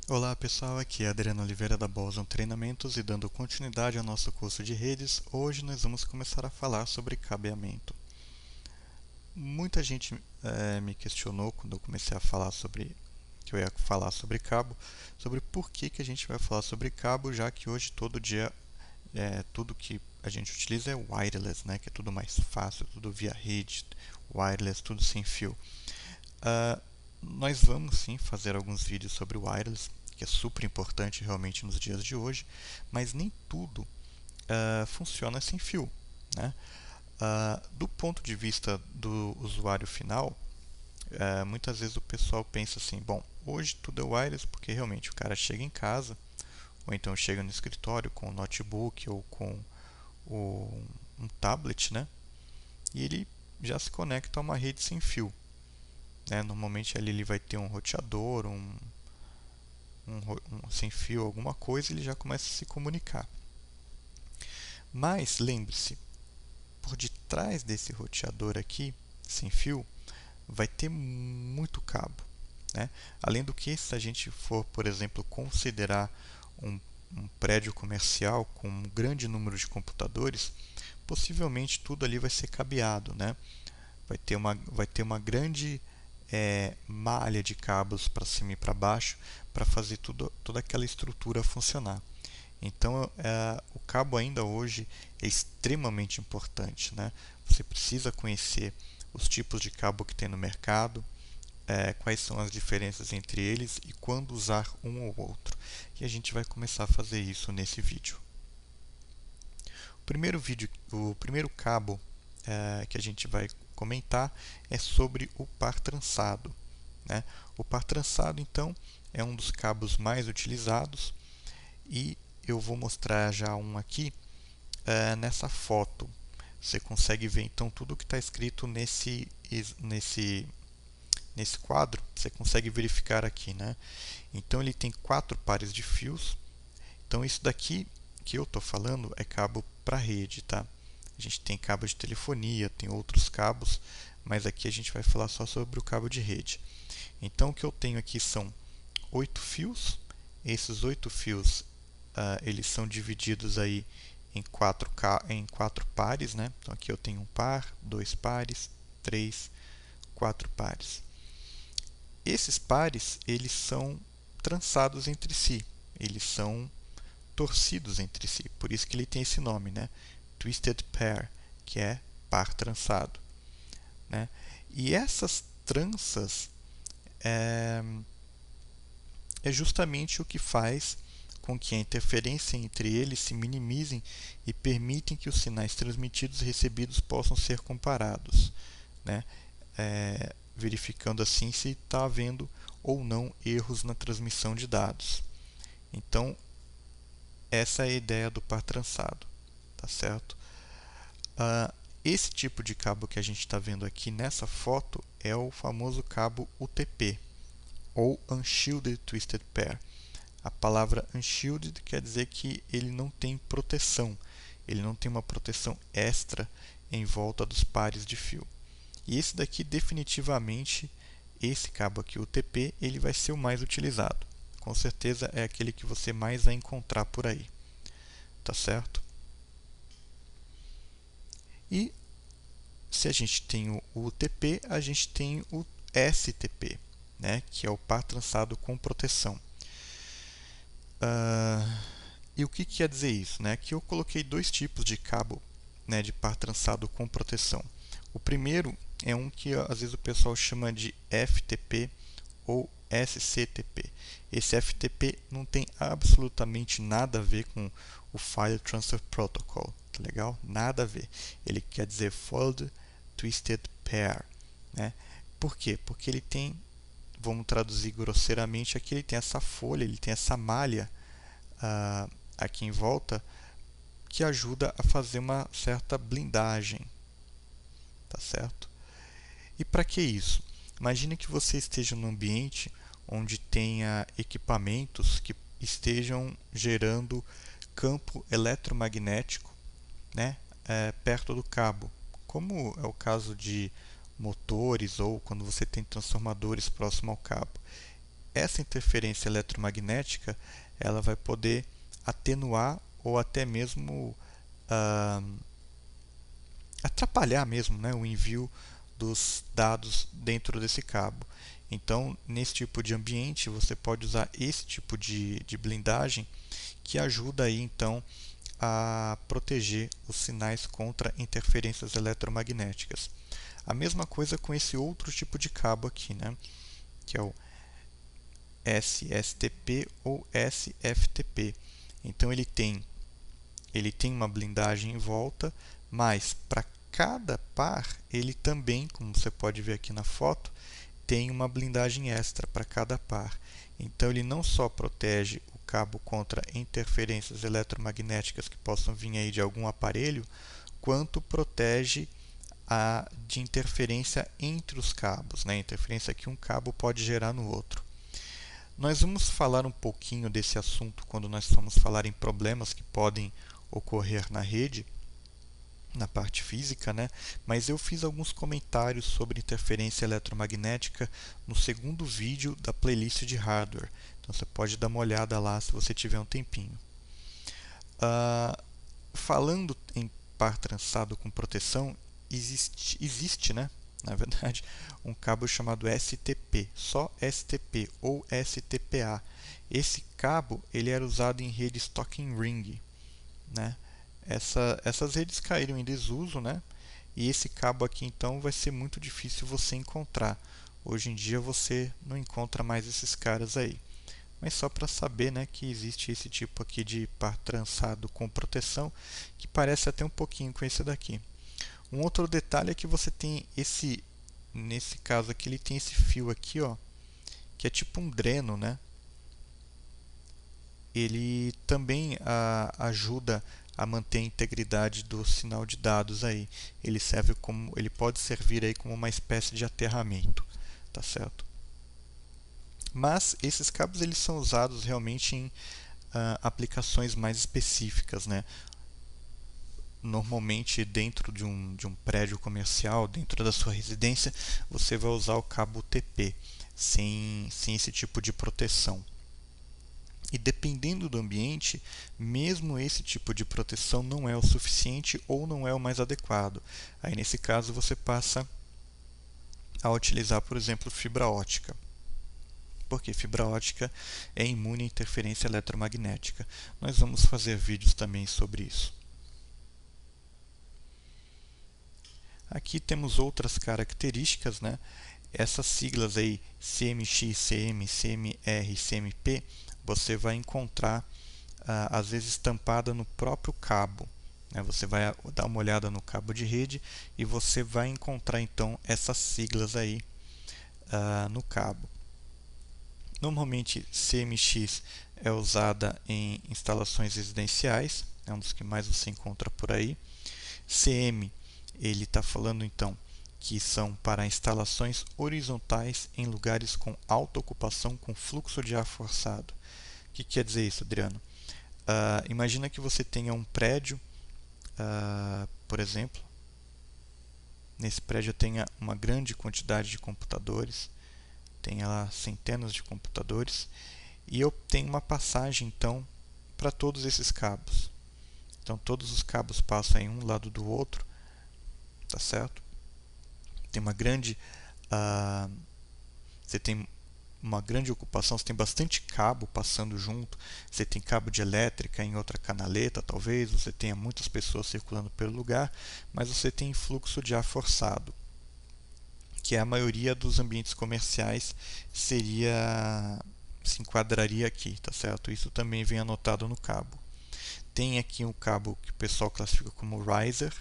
Olá pessoal, aqui é Adriano Oliveira da Bolson Treinamentos e dando continuidade ao nosso curso de redes, hoje nós vamos começar a falar sobre cabeamento. Muita gente me questionou quando eu comecei a falar que eu ia falar sobre cabo, sobre por que a gente vai falar sobre cabo, já que hoje todo dia tudo que a gente utiliza é wireless, né? Que é tudo mais fácil, tudo via rede, wireless, tudo sem fio. Uh, Nós vamos sim fazer alguns vídeos sobre wireless, que é super importante realmente nos dias de hoje, mas nem tudo funciona sem fio, né? Do ponto de vista do usuário final, muitas vezes o pessoal pensa assim: bom, hoje tudo é wireless porque realmente o cara chega em casa, ou então chega no escritório com um notebook ou com um tablet, né? E ele já se conecta a uma rede sem fio. Né? Normalmente ali ele vai ter um roteador, um sem fio, alguma coisa, ele já começa a se comunicar. Mas lembre-se, por detrás desse roteador aqui, sem fio, vai ter muito cabo. Né? Além do que, se a gente for, por exemplo, considerar um, um prédio comercial com um grande número de computadores, possivelmente tudo ali vai ser cabeado. Né? Vai ter uma grande malha de cabos para cima e para baixo para fazer toda aquela estrutura funcionar. Então, o cabo ainda hoje é extremamente importante, né? Você precisa conhecer os tipos de cabo que tem no mercado, quais são as diferenças entre eles e quando usar um ou outro. E a gente vai começar a fazer isso nesse vídeo. O primeiro cabo que a gente vai comentar é sobre o par trançado. Né? O par trançado, então, é um dos cabos mais utilizados e eu vou mostrar já um aqui nessa foto. Você consegue ver então tudo que está escrito nesse quadro, você consegue verificar aqui, né? Então ele tem 4 pares de fios. Então isso daqui que eu estou falando é cabo para rede, tá? A gente tem cabo de telefonia, tem outros cabos, mas aqui a gente vai falar só sobre o cabo de rede. Então o que eu tenho aqui são 8 fios. Esses 8 fios eles são divididos aí em quatro pares, né? Então aqui eu tenho um par, 2 pares, 3, 4 pares. Esses pares eles são trançados entre si, eles são torcidos entre si, por isso que ele tem esse nome, né? Twisted pair, que é par trançado, né? E essas tranças é, é justamente o que faz com que a interferência entre eles se minimizem e permitem que os sinais transmitidos e recebidos possam ser comparados, né? Verificando assim se está havendo ou não erros na transmissão de dados. Então, essa é a ideia do par trançado, tá certo? Esse tipo de cabo que a gente está vendo aqui nessa foto é o famoso cabo UTP, ou Unshielded Twisted Pair. A palavra unshielded quer dizer que ele não tem proteção, ele não tem uma proteção extra em volta dos pares de fio. E esse daqui definitivamente, esse cabo aqui, o TP, ele vai ser o mais utilizado. Com certeza é aquele que você mais vai encontrar por aí, tá certo? E se a gente tem o UTP, a gente tem o STP, né, que é o par trançado com proteção. E o que quer dizer isso? Né? Aqui eu coloquei 2 tipos de cabo, né, de par trançado com proteção. O primeiro é um que às vezes o pessoal chama de FTP ou SCTP. Esse FTP não tem absolutamente nada a ver com o File Transfer Protocol, tá legal? Nada a ver. Ele quer dizer Folded Twisted Pair, né? Por quê? Porque ele tem, vamos traduzir grosseiramente, aqui ele tem essa folha, ele tem essa malha aqui em volta que ajuda a fazer uma certa blindagem, tá certo? E para que isso? Imagine que você esteja num ambiente onde tenha equipamentos que estejam gerando campo eletromagnético, né, perto do cabo, como é o caso de motores ou quando você tem transformadores próximo ao cabo. essa interferência eletromagnética ela vai poder atenuar ou até mesmo atrapalhar mesmo, né, o envio dos dados dentro desse cabo. Então, nesse tipo de ambiente, você pode usar esse tipo de blindagem que ajuda aí, então, a proteger os sinais contra interferências eletromagnéticas. A mesma coisa com esse outro tipo de cabo aqui, né, que é o SSTP ou SFTP. Então, ele tem uma blindagem em volta, mas para cada par, ele também, como você pode ver aqui na foto, tem uma blindagem extra para cada par. Então, ele não só protege o cabo contra interferências eletromagnéticas que possam vir aí de algum aparelho, quanto protege de interferência entre os cabos, né? Interferência que um cabo pode gerar no outro. Nós vamos falar um pouquinho desse assunto quando nós formos falar em problemas que podem ocorrer na rede, na parte física, né? Mas eu fiz alguns comentários sobre interferência eletromagnética no segundo vídeo da playlist de hardware. Então você pode dar uma olhada lá se você tiver um tempinho. Falando em par trançado com proteção, existe, né? Na verdade, um cabo chamado STP, só STP ou STPA. Esse cabo ele era usado em redes Talking Ring, né? Essas redes caíram em desuso, né? E esse cabo aqui então vai ser muito difícil você encontrar. Hoje em dia você não encontra mais esses caras aí. Mas só para saber, né, que existe esse tipo aqui de par trançado com proteção que parece até um pouquinho com esse daqui. Um outro detalhe é que você tem nesse caso aqui ele tem esse fio aqui, ó, que é tipo um dreno, né? Ele também ajuda a manter a integridade do sinal de dados aí. Ele pode servir aí como uma espécie de aterramento, tá certo? Mas esses cabos eles são usados realmente em aplicações mais específicas, né? Normalmente dentro de um prédio comercial, dentro da sua residência, você vai usar o cabo UTP, sem esse tipo de proteção. E dependendo do ambiente, mesmo esse tipo de proteção não é o suficiente ou não é o mais adequado. Aí nesse caso você passa a utilizar, por exemplo, fibra ótica. Porque fibra ótica é imune à interferência eletromagnética. Nós vamos fazer vídeos também sobre isso. Aqui temos outras características, né? Essas siglas aí, CMX, CM, CMR, CMP, você vai encontrar às vezes estampada no próprio cabo, né? Você vai dar uma olhada no cabo de rede e você vai encontrar então essas siglas aí no cabo. Normalmente CMX é usada em instalações residenciais, é um dos que mais você encontra por aí. CM, ele está falando então que são para instalações horizontais em lugares com alta ocupação com fluxo de ar forçado. O que quer dizer isso, Adriano? Imagina que você tenha um prédio, por exemplo, nesse prédio tenha uma grande quantidade de computadores, tenha lá centenas de computadores, e eu tenho uma passagem então para todos esses cabos. Então todos os cabos passam em um lado do outro, tá certo? Tem uma grande você tem uma grande ocupação, você tem bastante cabo passando junto, você tem cabo de elétrica em outra canaleta, talvez, você tenha muitas pessoas circulando pelo lugar, mas você tem fluxo de ar forçado, que é a maioria dos ambientes comerciais se enquadraria aqui, tá certo? Isso também vem anotado no cabo. Tem aqui um cabo que o pessoal classifica como riser,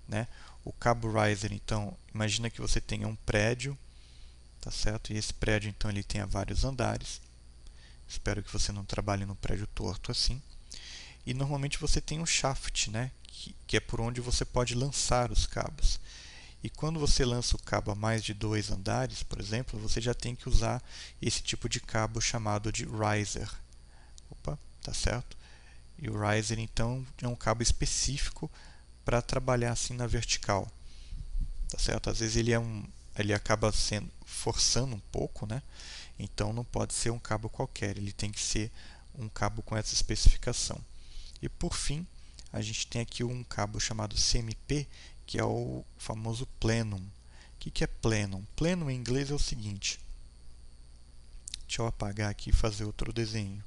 né? O cabo riser, então, imagina que você tenha um prédio, tá certo? E esse prédio, então, ele tenha vários andares. Espero que você não trabalhe num prédio torto assim. E normalmente você tem um shaft, né? Que é por onde você pode lançar os cabos. E quando você lança o cabo a mais de 2 andares, por exemplo, você já tem que usar esse tipo de cabo chamado de riser. Opa, tá certo? E o riser, então, é um cabo específico para trabalhar assim na vertical, tá certo? Às vezes ele acaba forçando um pouco, né? Então não pode ser um cabo qualquer, ele tem que ser um cabo com essa especificação. E por fim, a gente tem aqui um cabo chamado CMP, que é o famoso plenum. O que é plenum? Plenum em inglês é o seguinte. Deixa eu apagar aqui e fazer outro desenho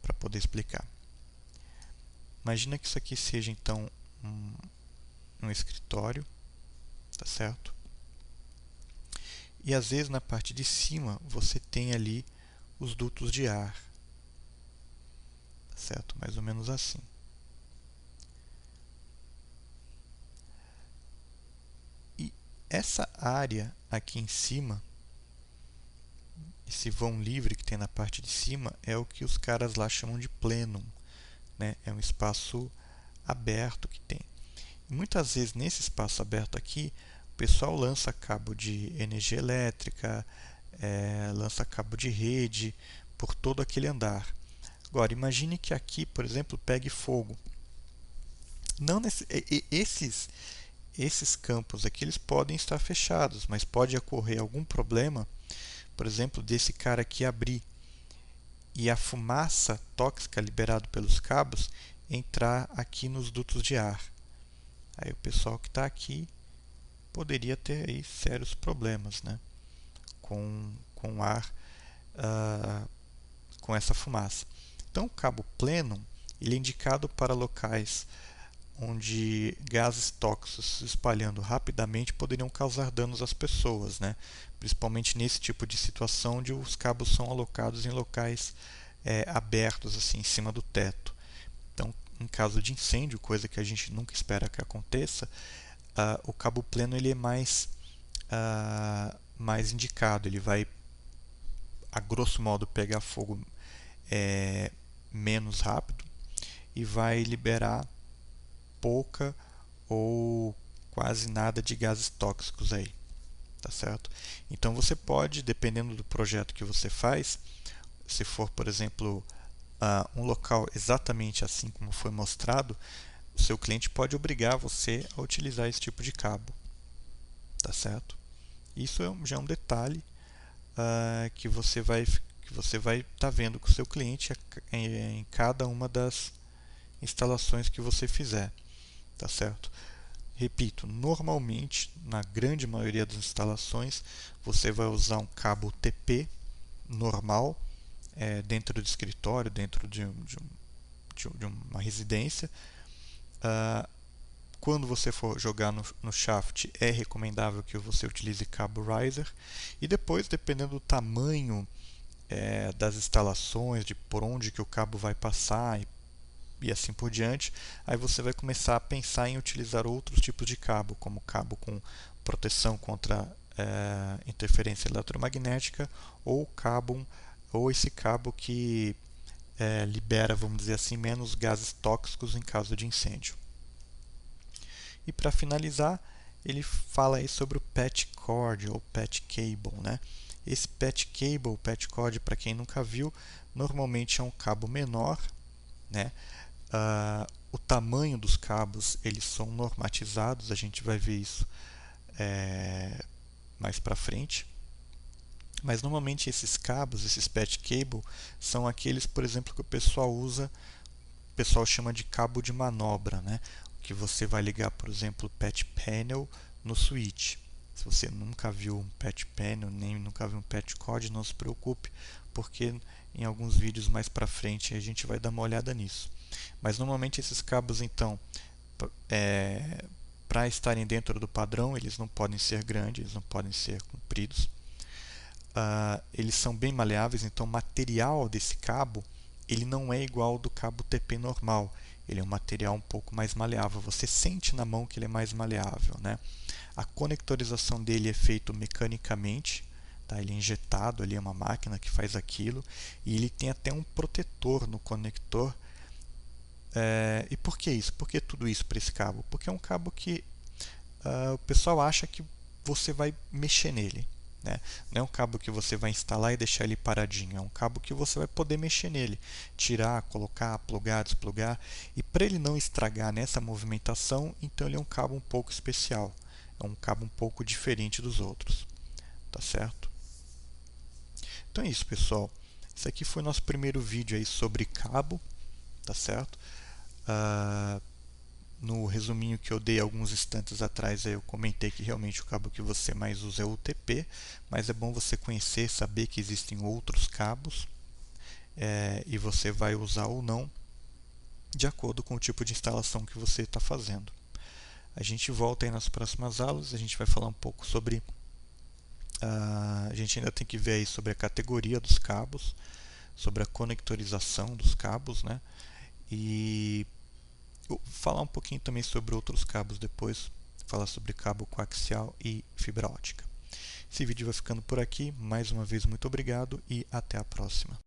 para poder explicar. Imagina que isso aqui seja então um escritório, tá certo? E às vezes na parte de cima você tem ali os dutos de ar, tá certo? Mais ou menos assim. E essa área aqui em cima, esse vão livre que tem na parte de cima, é o que os caras lá chamam de plenum, né? É um espaço aberto que tem. E muitas vezes nesse espaço aberto aqui, o pessoal lança cabo de energia elétrica, lança cabo de rede por todo aquele andar. Agora, imagine que aqui, por exemplo, pegue fogo. Não esses campos aqui eles podem estar fechados, mas pode ocorrer algum problema, por exemplo, desse cara aqui abrir e a fumaça tóxica liberada pelos cabos entrar aqui nos dutos de ar. Aí o pessoal que está aqui poderia ter aí sérios problemas, né, com ar, com essa fumaça. Então o cabo plenum ele é indicado para locais onde gases tóxicos se espalhando rapidamente poderiam causar danos às pessoas, né? Principalmente nesse tipo de situação onde os cabos são alocados em locais abertos, assim, em cima do teto. Então, em caso de incêndio, coisa que a gente nunca espera que aconteça, o cabo pleno ele é mais indicado, ele vai, a grosso modo, pegar fogo menos rápido e vai liberar pouca ou quase nada de gases tóxicos aí, tá certo? Então você pode, dependendo do projeto que você faz, se for, por exemplo, um local exatamente assim como foi mostrado, o seu cliente pode obrigar você a utilizar esse tipo de cabo, tá certo? Isso já é um detalhe que você vai estar vendo com o seu cliente em cada uma das instalações que você fizer, tá certo? Repito, normalmente, na grande maioria das instalações, você vai usar um cabo TP normal dentro do escritório, dentro de uma residência. Quando você for jogar no shaft, é recomendável que você utilize cabo riser. E depois, dependendo do tamanho das instalações, de por onde que o cabo vai passar e assim por diante, aí você vai começar a pensar em utilizar outros tipos de cabo, como cabo com proteção contra interferência eletromagnética ou esse cabo que libera, vamos dizer assim, menos gases tóxicos em caso de incêndio. E para finalizar, ele fala aí sobre o patch cord ou patch cable, né? Esse patch cable, patch cord, para quem nunca viu, normalmente é um cabo menor, né? O tamanho dos cabos eles são normatizados, a gente vai ver isso mais para frente. Mas normalmente esses cabos, esses patch cable, são aqueles, por exemplo, que o pessoal usa, o pessoal chama de cabo de manobra, né? Que você vai ligar, por exemplo, o patch panel no switch. Se você nunca viu um patch panel, nem nunca viu um patch cord, não se preocupe, porque em alguns vídeos mais para frente a gente vai dar uma olhada nisso. Mas normalmente esses cabos, então, para estarem dentro do padrão, eles não podem ser grandes, eles não podem ser compridos. Eles são bem maleáveis, então o material desse cabo ele não é igual ao do cabo TP normal. Ele é um material um pouco mais maleável. Você sente na mão que ele é mais maleável, né? A conectorização dele é feita mecanicamente, tá? Ele é injetado ali, é uma máquina que faz aquilo, e ele tem até um protetor no conector. E por que isso? Por que tudo isso para esse cabo? Porque é um cabo que o pessoal acha que você vai mexer nele, né? Não é um cabo que você vai instalar e deixar ele paradinho, é um cabo que você vai poder mexer nele, tirar, colocar, plugar, desplugar, e para ele não estragar nessa movimentação, então ele é um cabo um pouco especial, é um cabo um pouco diferente dos outros, tá certo? Então é isso, pessoal. Esse aqui foi o nosso primeiro vídeo aí sobre cabo, tá certo? No resuminho que eu dei alguns instantes atrás, eu comentei que realmente o cabo que você mais usa é o UTP, mas é bom você conhecer, saber que existem outros cabos, e você vai usar ou não de acordo com o tipo de instalação que você está fazendo. A gente volta aí nas próximas aulas, a gente vai falar um pouco sobre... a gente ainda tem que ver aí sobre a categoria dos cabos, sobre a conectorização dos cabos, né? E falar um pouquinho também sobre outros cabos depois, falar sobre cabo coaxial e fibra ótica. Esse vídeo vai ficando por aqui. Mais uma vez, muito obrigado e até a próxima.